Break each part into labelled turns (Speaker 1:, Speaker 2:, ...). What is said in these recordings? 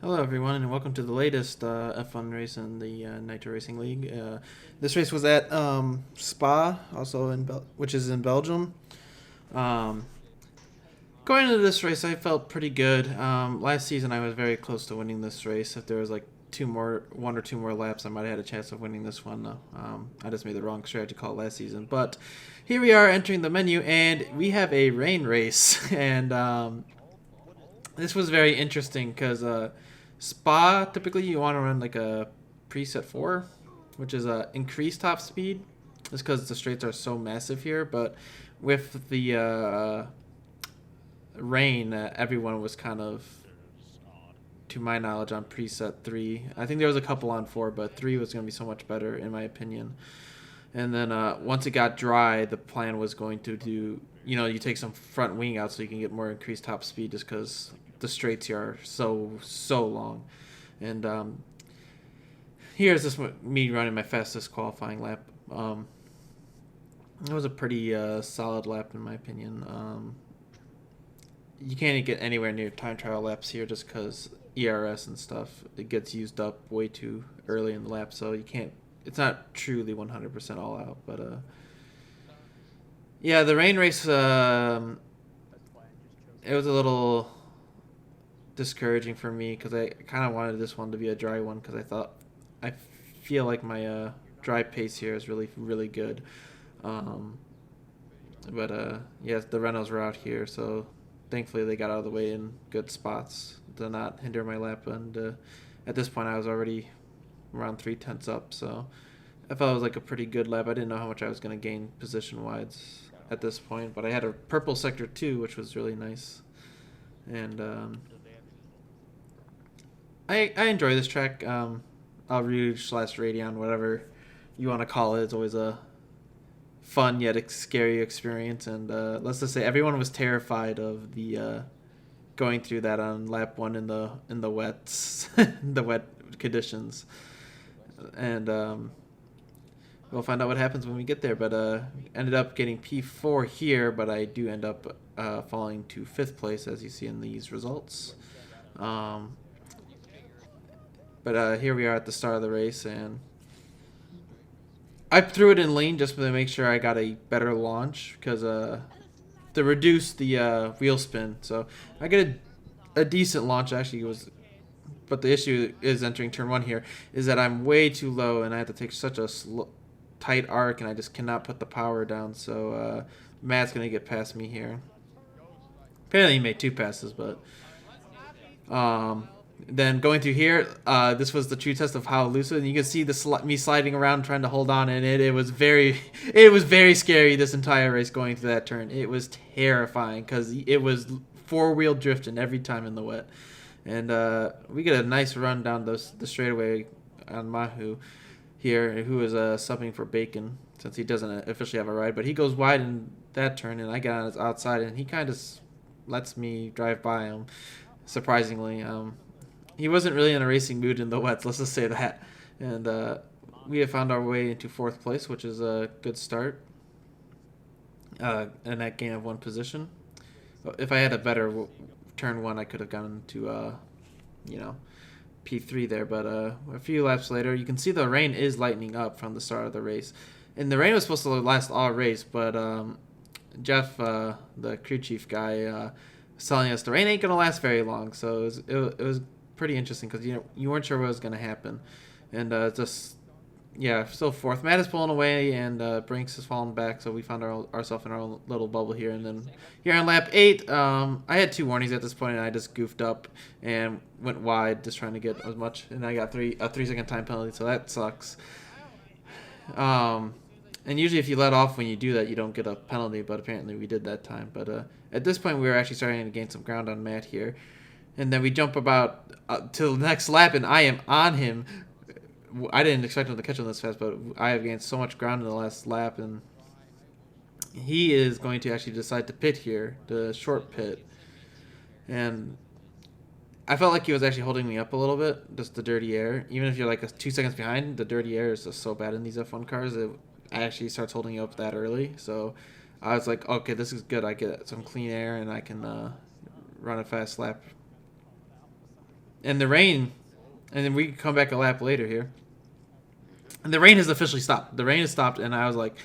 Speaker 1: Hello, everyone, and welcome to the latest F1 race in the Nitro Racing League. This race was at Spa, also which is in Belgium. Um, Going into this race, I felt pretty good. Last season, I was very close to winning this race. If there was like one or two more laps, I might have had a chance of winning this one. I just made the wrong strategy call last season. But here we are entering the menu, and we have a rain race, and this was very interesting because Spa, typically you want to run like a preset 4, which is a increased top speed, just because the straights are so massive here. But with the rain, everyone was kind of, to my knowledge, on preset 3. I think there was a couple on 4, but 3 was going to be so much better in my opinion. And then once it got dry, the plan was going to do, you take some front wing out so you can get more increased top speed, just because the straights here are so long. And here's this me running my fastest qualifying lap. It was a pretty solid lap in my opinion. You can't get anywhere near time trial laps here just because ERS and stuff, it gets used up way too early in the lap, so you can't. It's not truly 100% all out, but yeah, the rain race. It was a little discouraging for me because I kind of wanted this one to be a dry one because I feel like my dry pace here is really good. Um, but yeah, the Renaults were out here, so thankfully they got out of the way in good spots to not hinder my lap. And at this point, I was already around 3/10 up, so I felt it was like a pretty good lap. I didn't know how much I was going to gain position wise at this point, but I had a purple sector 2, which was really nice. And I enjoy this track. Al Rouge / Radeon, whatever you want to call it. It's always a fun yet scary experience. And let's just say everyone was terrified of the going through that on lap 1 in the wets, the wet conditions. And we'll find out what happens when we get there. But ended up getting P4 here, but I do end up falling to 5th place, as you see in these results. But here we are at the start of the race, and I threw it in lean just to make sure I got a better launch because to reduce the wheel spin. So I get a decent launch actually but the issue is entering turn 1 here is that I'm way too low and I have to take such a tight arc and I just cannot put the power down. So Matt's gonna get past me here. Apparently he made 2 passes, but then going through here, this was the true test of how elusive. And you can see me sliding around trying to hold on, and it was very scary this entire race going through that turn. It was terrifying because it was 4-wheel drifting every time in the wet. And we get a nice run down the straightaway on Mahu here, who is subbing for Bacon since he doesn't officially have a ride. But he goes wide in that turn, and I get on his outside, and he kind of lets me drive by him, surprisingly. He wasn't really in a racing mood in the wets, let's just say that. And we have found our way into 4th place, which is a good start. And that gain of 1 position. If I had a better turn 1, I could have gone to, P3 there. But a few laps later, you can see the rain is lightening up from the start of the race. And the rain was supposed to last all race, but Jeff, the crew chief guy, was telling us the rain ain't going to last very long. So it was pretty interesting because you weren't sure what was going to happen. And still 4th. Matt is pulling away, and Brinks is falling back, so we found ourselves in our own little bubble here. And then here on lap 8, I had 2 warnings at this point, and I just goofed up and went wide, just trying to get as much. And I got a 3-second time penalty, so that sucks. And usually if you let off when you do that, you don't get a penalty, but apparently we did that time. But at this point, we were actually starting to gain some ground on Matt here. And then we jump about to the next lap, and I am on him. I didn't expect him to catch him this fast, but I have gained so much ground in the last lap, and he is going to actually decide to pit here, the short pit. And I felt like he was actually holding me up a little bit, just the dirty air. Even if you're like 2 seconds behind, the dirty air is just so bad in these F1 cars. It actually starts holding you up that early. So I was like, okay, this is good. I get some clean air, and I can run a fast lap. and the rain, and then we can come back a lap later here. And the rain has officially stopped. The rain has stopped, and I was like,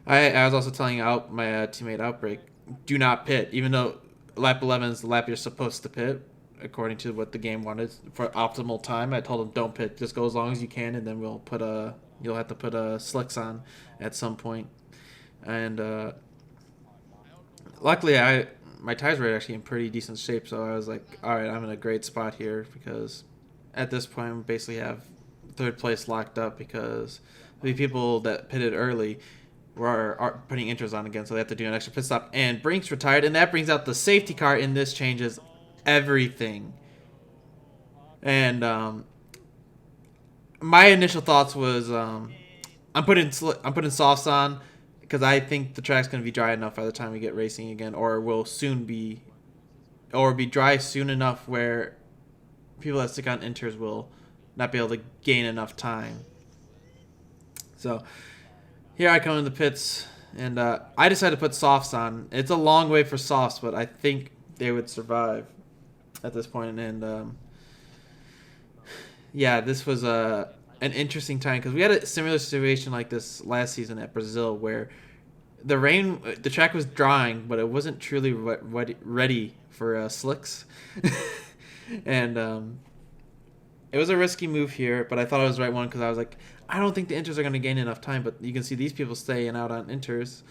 Speaker 1: I was also telling my teammate Outbreak, do not pit, even though lap 11 is the lap you're supposed to pit, according to what the game wanted for optimal time. I told him don't pit, just go as long as you can, and then you'll have to put slicks on at some point. And luckily, my tires were actually in pretty decent shape, so I was like, all right, I'm in a great spot here because at this point we basically have third place locked up because the people that pitted early are putting intros on again, so they have to do an extra pit stop. And Brink's retired, and that brings out the safety car, and this changes everything. And my initial thoughts was I'm putting softs on because I think the track's going to be dry enough by the time we get racing again, or be dry soon enough where people that stick on inters will not be able to gain enough time. So here I come in the pits, and I decided to put softs on. It's a long way for softs, but I think they would survive at this point. And yeah, this was an interesting time because we had a similar situation like this last season at Brazil where the track was drying, but it wasn't truly ready for slicks. And it was a risky move here, but I thought it was the right one because I was like, I don't think the inters are going to gain enough time, but you can see these people staying out on inters.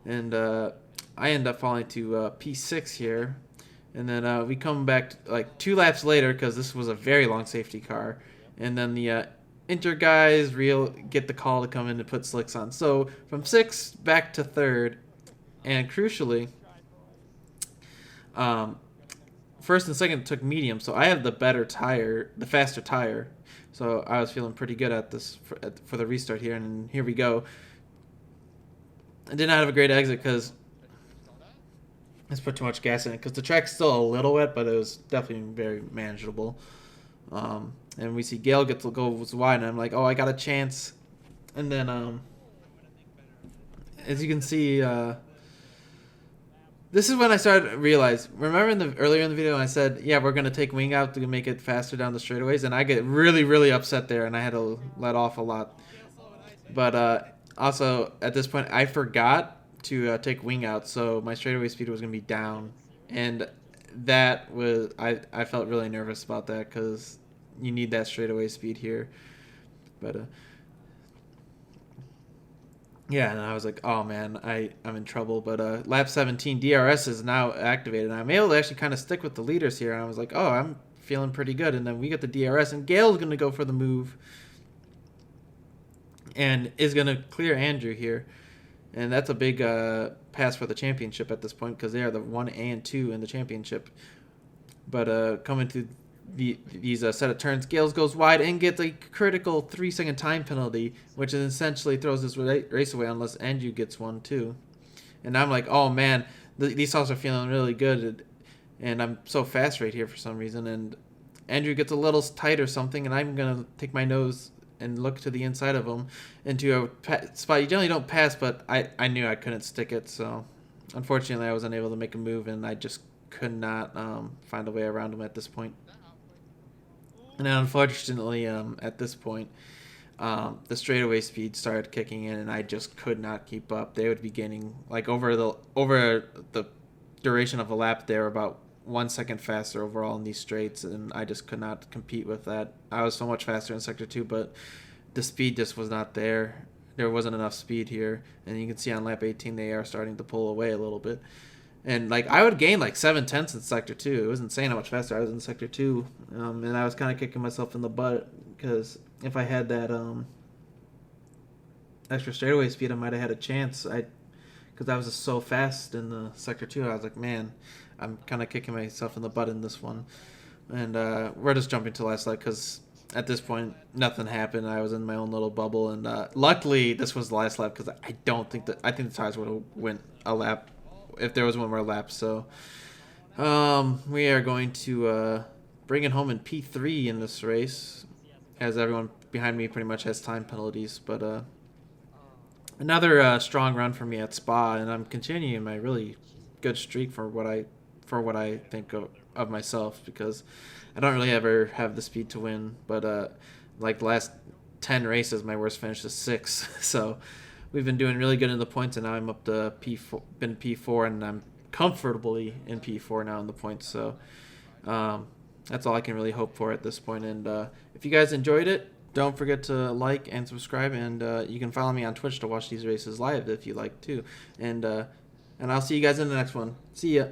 Speaker 1: And I end up falling to P6 here. And then we come back like 2 laps later because this was a very long safety car. And then the inter guys get the call to come in and put slicks on. So from 6th back to 3rd. And crucially, first and second took medium, so I have the faster tire. So I was feeling pretty good at this for the restart here, and here we go. I did not have a great exit because let's put too much gas in it because the track's still a little wet, but it was definitely very manageable. And we see Gale get to go wide, and I'm like, oh, I got a chance. And then, as you can see, this is when I started to realize. Remember earlier in the video, I said, yeah, we're gonna take wing out to make it faster down the straightaways, and I get really, really upset there, and I had to let off a lot. But also at this point, I forgot to take wing out, so my straightaway speed was gonna be down, and that was I felt really nervous about that because you need that straightaway speed here. But yeah, and I was like, oh man, I'm in trouble. But lap 17 DRS is now activated, and I'm able to actually kind of stick with the leaders here. And I was like, oh, I'm feeling pretty good. And then we get the DRS, and Gale's going to go for the move and is going to clear Andrew here. And that's a big pass for the championship at this point because they are the 1 and 2 in the championship. But coming to these set of turns, Gales goes wide and gets a critical 3-second time penalty, which essentially throws this race away unless Andrew gets one too. And I'm like, oh man, these softs are feeling really good, and I'm so fast right here for some reason. And Andrew gets a little tight or something, and I'm gonna take my nose and look to the inside of him into a spot you generally don't pass, but I knew I couldn't stick it, so unfortunately I was unable to make a move, and I just could not find a way around him at this point. And unfortunately, at this point, the straightaway speed started kicking in, and I just could not keep up. They would be gaining over the duration of a lap. They were about 1 second faster overall in these straights, and I just could not compete with that. I was so much faster in Sector 2, but the speed just was not there. There wasn't enough speed here, and you can see on lap 18 they are starting to pull away a little bit. And I would gain 7/10 in Sector 2. It was insane how much faster I was in Sector 2. And I was kind of kicking myself in the butt because if I had that extra straightaway speed, I might have had a chance. Because I was just so fast in the Sector 2. I was like, man, I'm kind of kicking myself in the butt in this one. And we're just jumping to last lap because at this point, nothing happened. I was in my own little bubble. And luckily, this was the last lap because I think the tires would have went a lap if there was one more lap. So we are going to bring it home in P3 in this race, as everyone behind me pretty much has time penalties. But another strong run for me at Spa, and I'm continuing my really good streak for what I think of myself because I don't really ever have the speed to win. But like the last 10 races, my worst finish is 6. So we've been doing really good in the points, and now I'm up to P4, been P4, and I'm comfortably in P4 now in the points. So that's all I can really hope for at this point. And if you guys enjoyed it, don't forget to like and subscribe, and you can follow me on Twitch to watch these races live if you like too. And I'll see you guys in the next one. See ya.